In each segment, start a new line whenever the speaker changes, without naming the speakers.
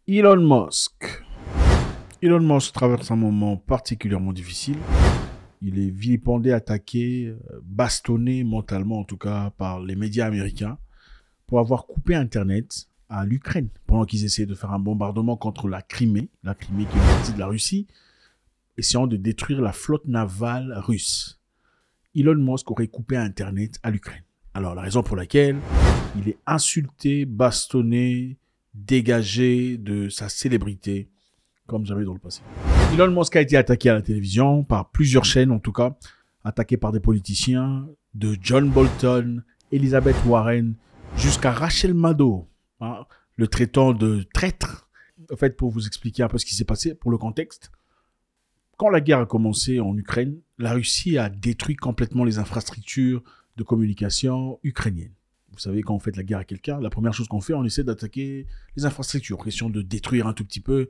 Elon Musk. Elon Musk traverse un moment particulièrement difficile. Il est vilipendé, attaqué, bastonné mentalement en tout cas par les médias américains pour avoir coupé Internet à l'Ukraine pendant qu'ils essayaient de faire un bombardement contre la Crimée qui est une partie de la Russie, essayant de détruire la flotte navale russe. Elon Musk aurait coupé Internet à l'Ukraine. Alors la raison pour laquelle il est insulté, bastonné, dégagé de sa célébrité comme jamais dans le passé. Elon Musk a été attaqué à la télévision par plusieurs chaînes en tout cas, attaqué par des politiciens, de John Bolton, Elizabeth Warren, jusqu'à Rachel Maddow, le traitant de traître. En fait, pour vous expliquer un peu ce qui s'est passé, pour le contexte, quand la guerre a commencé en Ukraine, la Russie a détruit complètement les infrastructures de communication ukrainiennes. Vous savez, quand on fait la guerre à quelqu'un, la première chose qu'on fait, on essaie d'attaquer les infrastructures, question de détruire un tout petit peu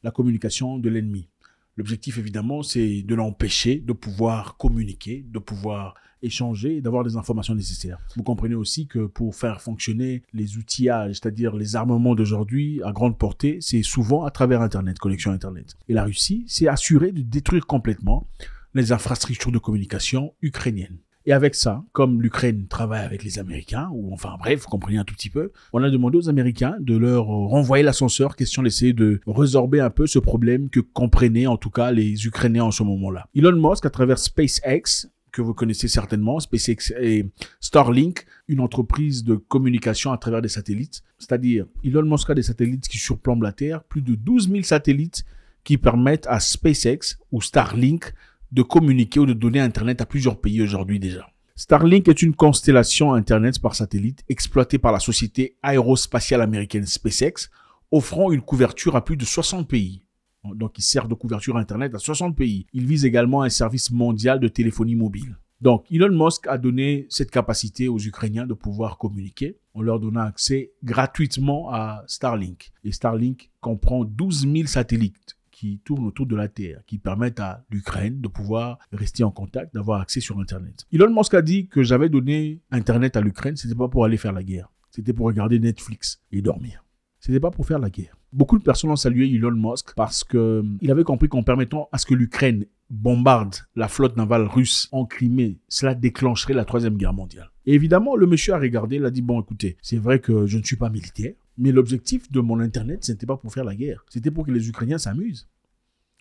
la communication de l'ennemi. L'objectif, évidemment, c'est de l'empêcher de pouvoir communiquer, de pouvoir échanger et d'avoir les informations nécessaires. Vous comprenez aussi que pour faire fonctionner les outillages, c'est-à-dire les armements d'aujourd'hui à grande portée, c'est souvent à travers Internet, connexion Internet. Et la Russie s'est assurée de détruire complètement les infrastructures de communication ukrainiennes. Et avec ça, comme l'Ukraine travaille avec les Américains, ou enfin bref, vous comprenez un tout petit peu, on a demandé aux Américains de leur renvoyer l'ascenseur, question d'essayer de résorber un peu ce problème que comprenaient en tout cas les Ukrainiens en ce moment-là. Elon Musk, à travers SpaceX, que vous connaissez certainement, SpaceX et Starlink, une entreprise de communication à travers des satellites, c'est-à-dire Elon Musk a des satellites qui surplombent la Terre, plus de 12 000 satellites qui permettent à SpaceX ou Starlink de communiquer ou de donner Internet à plusieurs pays aujourd'hui déjà. Starlink est une constellation Internet par satellite exploitée par la société aérospatiale américaine SpaceX, offrant une couverture à plus de 60 pays. Donc, il sert de couverture Internet à 60 pays. Il vise également un service mondial de téléphonie mobile. Donc, Elon Musk a donné cette capacité aux Ukrainiens de pouvoir communiquer en leur donnant accès gratuitement à Starlink. Et Starlink comprend 12 000 satellites qui tournent autour de la Terre, qui permettent à l'Ukraine de pouvoir rester en contact, d'avoir accès sur Internet. Elon Musk a dit que j'avais donné Internet à l'Ukraine, c'était pas pour aller faire la guerre. C'était pour regarder Netflix et dormir. C'était pas pour faire la guerre. Beaucoup de personnes ont salué Elon Musk parce qu'il avait compris qu'en permettant à ce que l'Ukraine bombarde la flotte navale russe en Crimée, cela déclencherait la Troisième Guerre mondiale. Et évidemment, le monsieur a regardé, il a dit, bon, écoutez, c'est vrai que je ne suis pas militaire, mais l'objectif de mon Internet, ce n'était pas pour faire la guerre. C'était pour que les Ukrainiens s'amusent.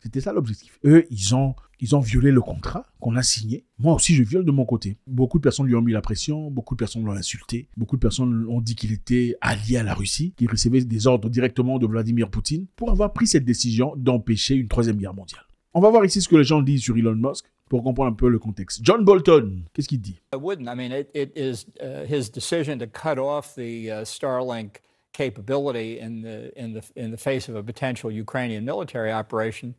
C'était ça l'objectif. Eux, ils ont violé le contrat qu'on a signé. Moi aussi, je viole de mon côté. Beaucoup de personnes lui ont mis la pression, beaucoup de personnes l'ont insulté, beaucoup de personnes ont dit qu'il était allié à la Russie, qu'il recevait des ordres directement de Vladimir Poutine pour avoir pris cette décision d'empêcher une troisième guerre mondiale. On va voir ici ce que les gens disent sur Elon Musk pour comprendre un peu le contexte. John Bolton, qu'est-ce qu'il dit?
I wouldn't. I mean, it is his decision to cut off the Starlink capability in the face of a potential Ukrainian military operation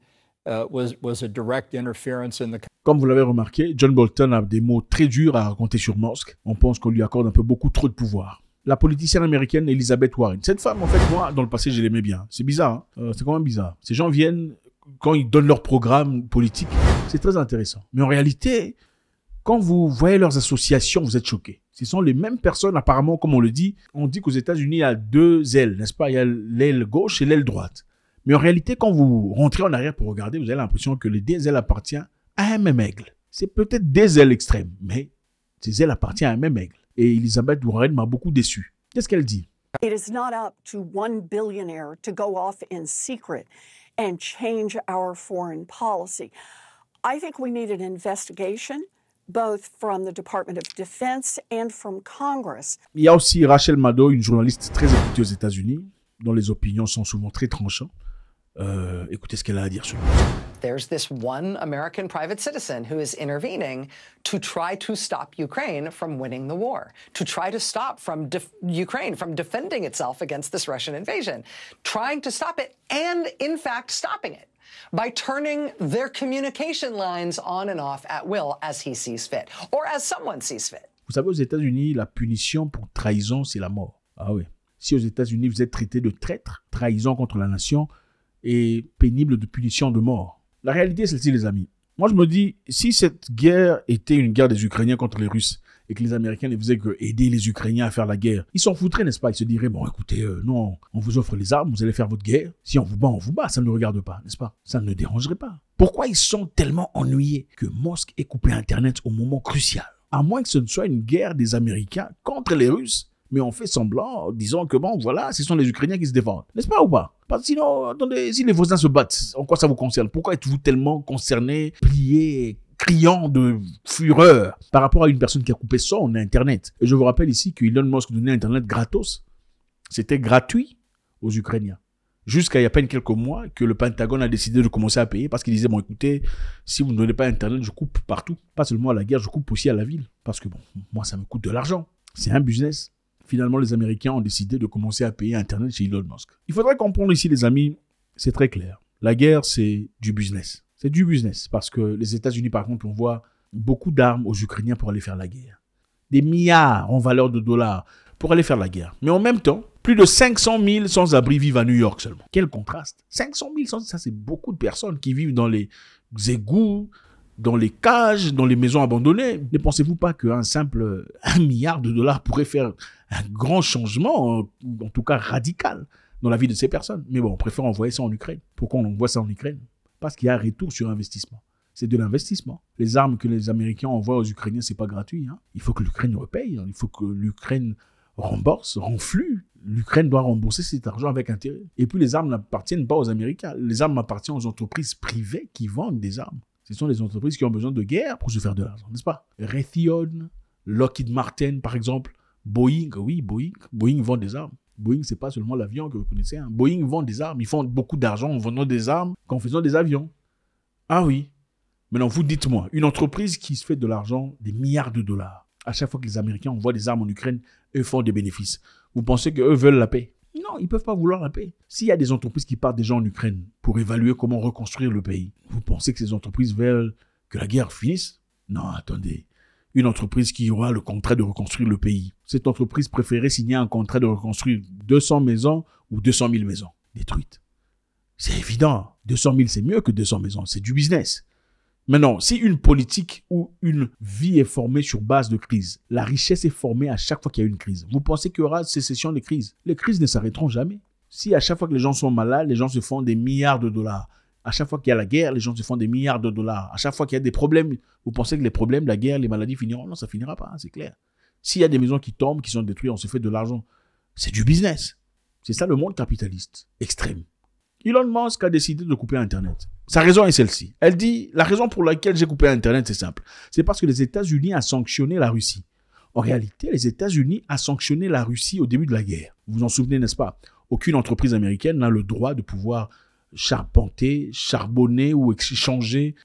was a direct interference in the.
Comme vous l'avez remarqué, John Bolton a des mots très durs à raconter sur Musk. On pense qu'on lui accorde un peu beaucoup trop de pouvoir. La politicienne américaine Elizabeth Warren. Cette femme, en fait, moi, dans le passé, je l'aimais bien. C'est bizarre, hein? C'est quand même bizarre. Ces gens viennent, quand ils donnent leur programme politique, c'est très intéressant. Mais en réalité, quand vous voyez leurs associations, vous êtes choqués. Ce sont les mêmes personnes, apparemment, comme on le dit. On dit qu'aux États-Unis, il y a deux ailes, n'est-ce pas? Il y a l'aile gauche et l'aile droite. Mais en réalité, quand vous rentrez en arrière pour regarder, vous avez l'impression que les deux ailes appartiennent à un même aigle. C'est peut-être des ailes extrêmes, mais ces ailes appartiennent à un même aigle. Et Elizabeth Warren m'a beaucoup déçu. Qu'est-ce qu'elle dit?
It is not up to one billionaire to go off in secret and change our foreign policy. I think we need an investigation, both from the Department of Defense and from Congress.
Il y a aussi Rachel Maddow, une journaliste très écoutée aux États-Unis, dont les opinions sont souvent très tranchantes. Écoutez ce qu'elle a à dire sur lui.
There's this one American private citizen who is intervening to try to stop Ukraine from winning the war, to try to stop Ukraine from defending itself against this Russian invasion, trying to stop it and, in fact, stopping it by turning their communication lines on and off at will as he sees fit, or as someone sees fit.
Vous savez, aux États-Unis, la punition pour trahison, c'est la mort. Ah oui. Si aux États-Unis, vous êtes traité de traître, trahison contre la nation, et pénible de punition de mort. La réalité est celle-ci, les amis. Moi, je me dis, si cette guerre était une guerre des Ukrainiens contre les Russes, et que les Américains ne faisaient que aider les Ukrainiens à faire la guerre, ils s'en foutraient, n'est-ce pas? Ils se diraient, bon, écoutez, non, on vous offre les armes, vous allez faire votre guerre. Si on vous bat, ça ne nous regarde pas, n'est-ce pas? Ça ne dérangerait pas. Pourquoi ils sont tellement ennuyés que Musk ait coupé Internet au moment crucial? À moins que ce ne soit une guerre des Américains contre les Russes, mais on fait semblant, disant que bon, voilà, ce sont les Ukrainiens qui se défendent. N'est-ce pas ou pas? Parce que sinon, attendez, si les voisins se battent, en quoi ça vous concerne? Pourquoi êtes-vous tellement concerné, plié, criant de fureur par rapport à une personne qui a coupé son Internet? Et je vous rappelle ici que Elon Musk donnait Internet gratos. C'était gratuit aux Ukrainiens. Jusqu'à il y a à peine quelques mois que le Pentagone a décidé de commencer à payer parce qu'il disait, bon écoutez, si vous ne donnez pas Internet, je coupe partout. Pas seulement à la guerre, je coupe aussi à la ville. Parce que bon, moi ça me coûte de l'argent. C'est un business. Finalement, les Américains ont décidé de commencer à payer Internet chez Elon Musk. Il faudrait comprendre ici, les amis, c'est très clair. La guerre, c'est du business. C'est du business parce que les États-Unis, par contre, envoient beaucoup d'armes aux Ukrainiens pour aller faire la guerre. Des milliards en valeur de dollars pour aller faire la guerre. Mais en même temps, plus de 500 000 sans-abri vivent à New York seulement. Quel contraste. 500 000 sans, ça c'est beaucoup de personnes qui vivent dans les égouts, dans les cages, dans les maisons abandonnées. Ne pensez-vous pas qu'un simple 1 milliard de dollars pourrait faire un grand changement, en tout cas radical, dans la vie de ces personnes? Mais bon, on préfère envoyer ça en Ukraine. Pourquoi on envoie ça en Ukraine? Parce qu'il y a un retour sur investissement. C'est de l'investissement. Les armes que les Américains envoient aux Ukrainiens, c'est pas gratuit. Hein. Il faut que l'Ukraine repaye. Il faut que l'Ukraine rembourse, renflue. L'Ukraine doit rembourser cet argent avec intérêt. Et puis les armes n'appartiennent pas aux Américains. Les armes appartiennent aux entreprises privées qui vendent des armes. Ce sont les entreprises qui ont besoin de guerre pour se faire de l'argent, n'est-ce pas? Raytheon, Lockheed Martin, par exemple, Boeing, oui, Boeing vend des armes. Boeing, c'est pas seulement l'avion que vous connaissez. Hein. Boeing vend des armes. Ils font beaucoup d'argent en vendant des armes qu'en faisant des avions. Ah oui. Maintenant, vous dites-moi, une entreprise qui se fait de l'argent, des milliards de dollars, à chaque fois que les Américains envoient des armes en Ukraine, eux font des bénéfices. Vous pensez qu'eux veulent la paix? Non, ils ne peuvent pas vouloir la paix. S'il y a des entreprises qui partent déjà en Ukraine pour évaluer comment reconstruire le pays, vous pensez que ces entreprises veulent que la guerre finisse? Non, attendez. Une entreprise qui aura le contrat de reconstruire le pays, cette entreprise préférait signer un contrat de reconstruire 200 maisons ou 200 000 maisons détruites. C'est évident. 200 000, c'est mieux que 200 maisons. C'est du business. Maintenant, si une politique ou une vie est formée sur base de crise, la richesse est formée à chaque fois qu'il y a une crise. Vous pensez qu'il y aura sécession de crises? Les crises ne s'arrêteront jamais. Si à chaque fois que les gens sont malades, les gens se font des milliards de dollars. À chaque fois qu'il y a la guerre, les gens se font des milliards de dollars. À chaque fois qu'il y a des problèmes, vous pensez que les problèmes, la guerre, les maladies finiront? Non, ça finira pas, c'est clair. S'il y a des maisons qui tombent, qui sont détruites, on se fait de l'argent. C'est du business. C'est ça le monde capitaliste extrême. Elon Musk a décidé de couper Internet. Sa raison est celle-ci. Elle dit, la raison pour laquelle j'ai coupé Internet, c'est simple. C'est parce que les États-Unis ont sanctionné la Russie. En réalité, les États-Unis ont sanctionné la Russie au début de la guerre. Vous vous en souvenez, n'est-ce pas? Aucune entreprise américaine n'a le droit de pouvoir charpenter, charbonner ou échanger,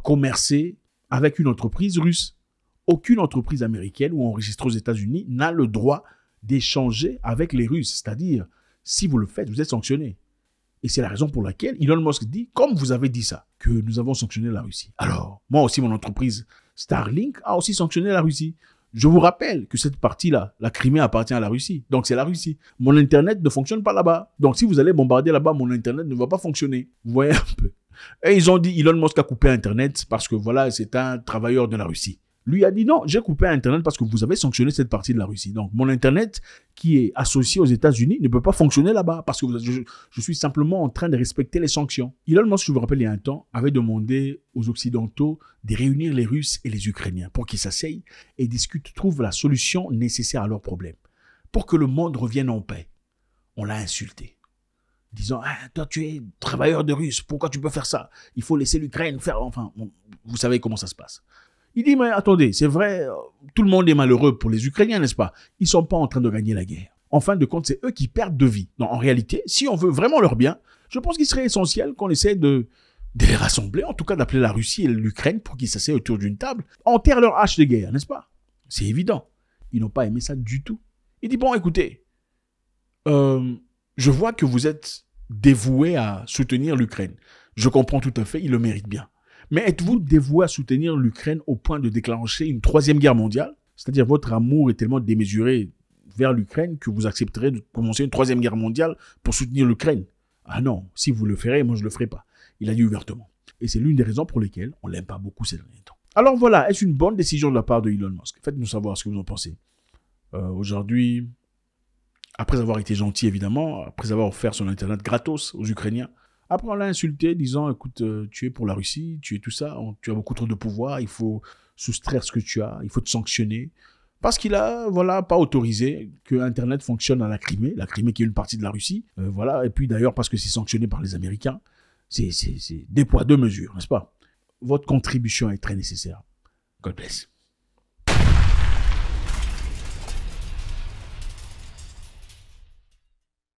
commercer avec une entreprise russe. Aucune entreprise américaine ou enregistrée aux États-Unis n'a le droit d'échanger avec les Russes. C'est-à-dire, si vous le faites, vous êtes sanctionné. Et c'est la raison pour laquelle Elon Musk dit, comme vous avez dit ça, que nous avons sanctionné la Russie. Alors, moi aussi, mon entreprise Starlink a aussi sanctionné la Russie. Je vous rappelle que cette partie-là, la Crimée appartient à la Russie. Donc, c'est la Russie. Mon Internet ne fonctionne pas là-bas. Donc, si vous allez bombarder là-bas, mon Internet ne va pas fonctionner. Vous voyez un peu. Et ils ont dit, Elon Musk a coupé Internet parce que voilà, c'est un travailleur de la Russie. Lui a dit non, j'ai coupé Internet parce que vous avez sanctionné cette partie de la Russie. Donc, mon Internet qui est associé aux États-Unis ne peut pas fonctionner là-bas parce que je suis simplement en train de respecter les sanctions. Elon Musk, je vous rappelle, il y a un temps, avait demandé aux Occidentaux de réunir les Russes et les Ukrainiens pour qu'ils s'asseyent et discutent, trouvent la solution nécessaire à leurs problèmes. Pour que le monde revienne en paix. On l'a insulté. Disant, ah, toi tu es travailleur de Russe, pourquoi tu peux faire ça? Il faut laisser l'Ukraine faire, enfin, vous savez comment ça se passe. Il dit, mais attendez, c'est vrai, tout le monde est malheureux pour les Ukrainiens, n'est-ce pas? Ils ne sont pas en train de gagner la guerre. En fin de compte, c'est eux qui perdent de vie. Donc, en réalité, si on veut vraiment leur bien, je pense qu'il serait essentiel qu'on essaie de les rassembler, en tout cas d'appeler la Russie et l'Ukraine pour qu'ils s'asseyent autour d'une table, enterrent leur hache de guerre, n'est-ce pas? C'est évident. Ils n'ont pas aimé ça du tout. Il dit, bon, écoutez, je vois que vous êtes dévoué à soutenir l'Ukraine. Je comprends tout à fait, il le mérite bien. Mais êtes-vous dévoué à soutenir l'Ukraine au point de déclencher une troisième guerre mondiale? C'est-à-dire votre amour est tellement démesuré vers l'Ukraine que vous accepterez de commencer une troisième guerre mondiale pour soutenir l'Ukraine? Ah non, si vous le ferez, moi je ne le ferai pas. Il a dit ouvertement. Et c'est l'une des raisons pour lesquelles on ne l'aime pas beaucoup ces derniers temps. Alors voilà, est-ce une bonne décision de la part de Elon Musk? Faites-nous savoir ce que vous en pensez. Aujourd'hui, après avoir été gentil évidemment, après avoir offert son Internet gratos aux Ukrainiens, après on l'a insulté disant, écoute, tu es pour la Russie, tu es tout ça, tu as beaucoup trop de pouvoir, il faut soustraire ce que tu as, il faut te sanctionner. Parce qu'il a, voilà, pas autorisé que Internet fonctionne à la Crimée qui est une partie de la Russie. Voilà, et puis d'ailleurs parce que c'est sanctionné par les Américains. C'est des poids, deux mesures, n'est-ce pas? Votre contribution est très nécessaire. God bless.